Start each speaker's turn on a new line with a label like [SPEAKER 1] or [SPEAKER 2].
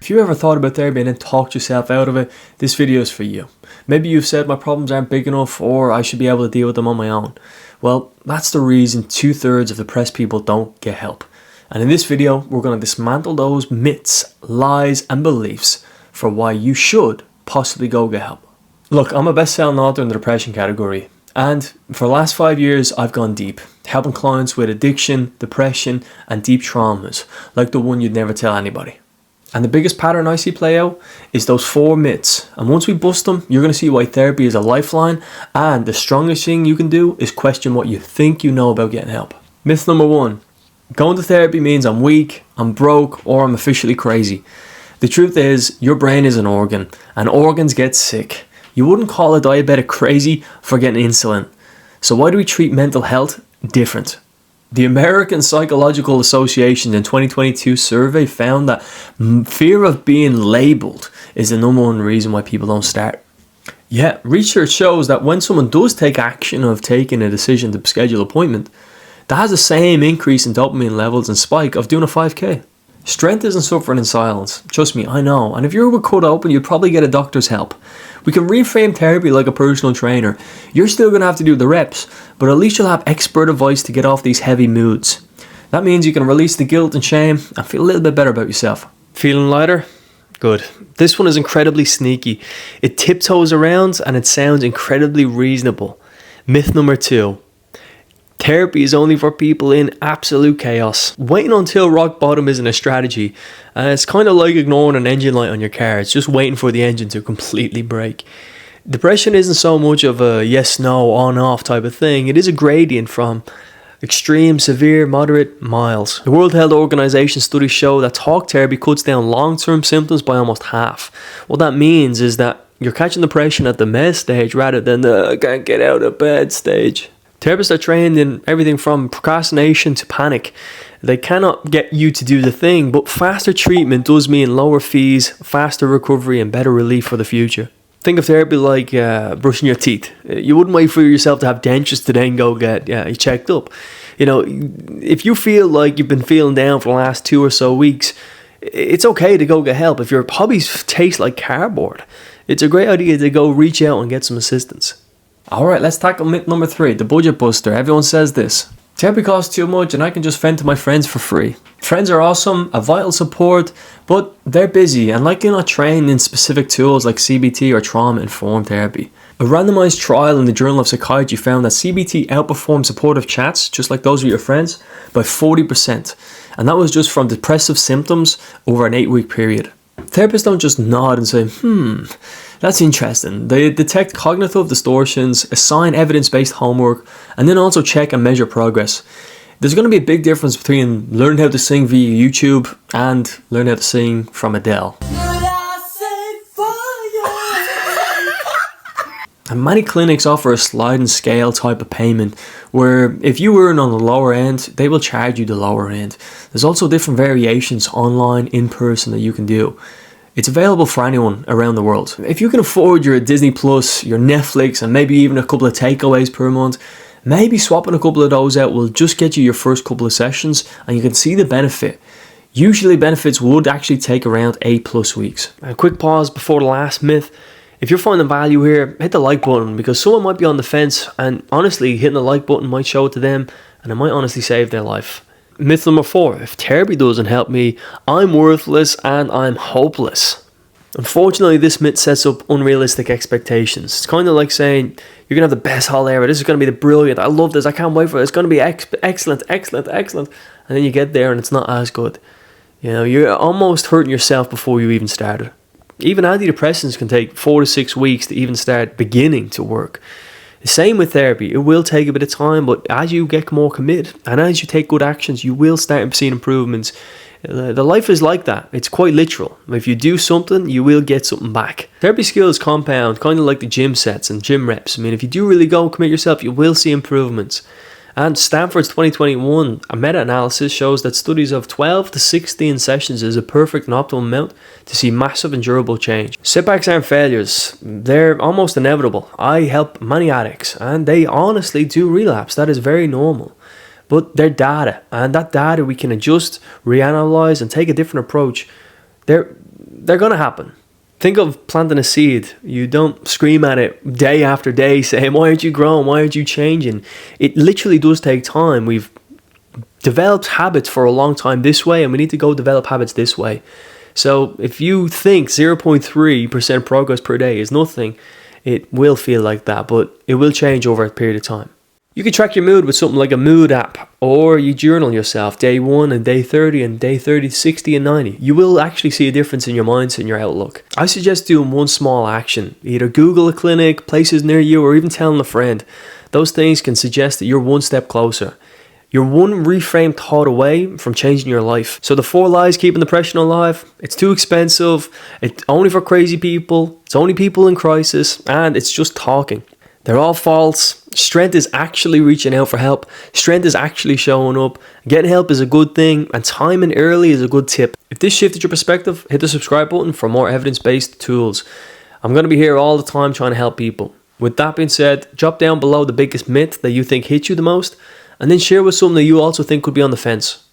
[SPEAKER 1] If you ever thought about therapy and then talked yourself out of it, this video is for you. Maybe you've said my problems aren't big enough or I should be able to deal with them on my own. Well, that's the reason 2/3 of depressed people don't get help. And in this video, we're going to dismantle those myths, lies and beliefs for why you should possibly go get help. Look, I'm a best-selling author in the depression category. And for the last 5 years, I've gone deep, helping clients with addiction, depression and deep traumas, like the one you'd never tell anybody. And the biggest pattern I see play out is those 4 myths. And once we bust them, you're going to see why therapy is a lifeline. And the strongest thing you can do is question what you think you know about getting help. Myth number 1. Going to therapy means I'm weak, I'm broke, or I'm officially crazy. The truth is, your brain is an organ, and organs get sick. You wouldn't call a diabetic crazy for getting insulin. So why do we treat mental health different? The American Psychological Association in 2022 survey found that fear of being labelled is the number one reason why people don't start. Yet, research shows that when someone does take action of taking a decision to schedule an appointment, that has the same increase in dopamine levels and spike of doing a 5K. Strength isn't suffering in silence. Trust me, I know. And if you were cut open, you'd probably get a doctor's help. We can reframe therapy like a personal trainer. You're still going to have to do the reps, but at least you'll have expert advice to get off these heavy moods. That means you can release the guilt and shame and feel a little bit better about yourself. Feeling lighter? Good. This one is incredibly sneaky. It tiptoes around and it sounds incredibly reasonable. Myth number 2. Therapy is only for people in absolute chaos. Waiting until rock bottom isn't a strategy. It's kind of like ignoring an engine light on your car. It's just waiting for the engine to completely break. Depression isn't so much of a yes, no, on, off type of thing. It is a gradient from extreme, severe, moderate, mild. The World Health Organization studies show that talk therapy cuts down long-term symptoms by almost half. What that means is that you're catching depression at the mess stage rather than the I can't get out of bed stage. Therapists are trained in everything from procrastination to panic. They cannot get you to do the thing, but faster treatment does mean lower fees, faster recovery and better relief for the future. Think of therapy like brushing your teeth. You wouldn't wait for yourself to have dentures to then go get checked up. You know, if you feel like you've been feeling down for the last 2 or so weeks, it's okay to go get help. If your hobbies taste like cardboard, it's a great idea to go reach out and get some assistance. Alright, let's tackle myth number 3, the budget buster. Everyone says this. Therapy costs too much and I can just vent to my friends for free. Friends are awesome, a vital support, but they're busy and likely not trained in specific tools like CBT or trauma-informed therapy. A randomized trial in the Journal of Psychiatry found that CBT outperformed supportive chats, just like those with your friends, by 40%. And that was just from depressive symptoms over an 8-week period. Therapists don't just nod and say, that's interesting. They detect cognitive distortions, assign evidence-based homework, and then also check and measure progress. There's going to be a big difference between learning how to sing via YouTube and learning how to sing from Adele. And many clinics offer a sliding scale type of payment where if you earn on the lower end, they will charge you the lower end. There's also different variations online, in person that you can do. It's available for anyone around the world. If you can afford your Disney Plus, your Netflix, and maybe even a couple of takeaways per month, maybe swapping a couple of those out will just get you your first couple of sessions and you can see the benefit. Usually benefits would actually take around 8+ weeks. A quick pause before the last myth. If you're finding value here, hit the like button because someone might be on the fence and honestly hitting the like button might show it to them and it might honestly save their life. Myth number 4, if therapy doesn't help me, I'm worthless and I'm hopeless. Unfortunately, this myth sets up unrealistic expectations. It's kind of like saying, you're going to have the best holiday ever, this is going to be the brilliant, I love this, I can't wait for it, it's going to be excellent. And then you get there and it's not as good. You know, you're almost hurting yourself before you even started. Even antidepressants can take 4 to 6 weeks to even start beginning to work. The same with therapy. It will take a bit of time, but as you get more committed and as you take good actions, you will start seeing improvements. The life is like that. It's quite literal. If you do something, you will get something back. Therapy skills compound, kind of like the gym sets and gym reps. I mean, if you do really go and commit yourself, you will see improvements. And Stanford's 2021, a meta-analysis shows that studies of 12 to 16 sessions is a perfect and optimal amount to see massive and durable change. Setbacks aren't failures. They're almost inevitable. I help many addicts and they honestly do relapse. That is very normal. But they're data, and that data we can adjust, reanalyze and take a different approach. They're they're going to happen. Think of planting a seed. You don't scream at it day after day saying, why aren't you growing? Why aren't you changing? It literally does take time. We've developed habits for a long time this way, and we need to go develop habits this way. So if you think 0.3% progress per day is nothing, it will feel like that, but it will change over a period of time. You can track your mood with something like a mood app, or you journal yourself day 1 and day 30 and day 30, 60 and 90. You will actually see a difference in your mindset and your outlook. I suggest doing one small action. Either Google a clinic, places near you, or even telling a friend. Those things can suggest that you're one step closer. You're one reframed thought away from changing your life. So the 4 lies keeping depression alive, it's too expensive, it's only for crazy people, it's only people in crisis, and it's just talking. They're all false. Strength is actually reaching out for help. Strength is actually showing up. Getting help is a good thing, and timing early is a good tip. If this shifted your perspective, hit the subscribe button for more evidence-based tools. I'm going to be here all the time trying to help people. With that being said, drop down below the biggest myth that you think hits you the most, and then share with someone that you also think could be on the fence.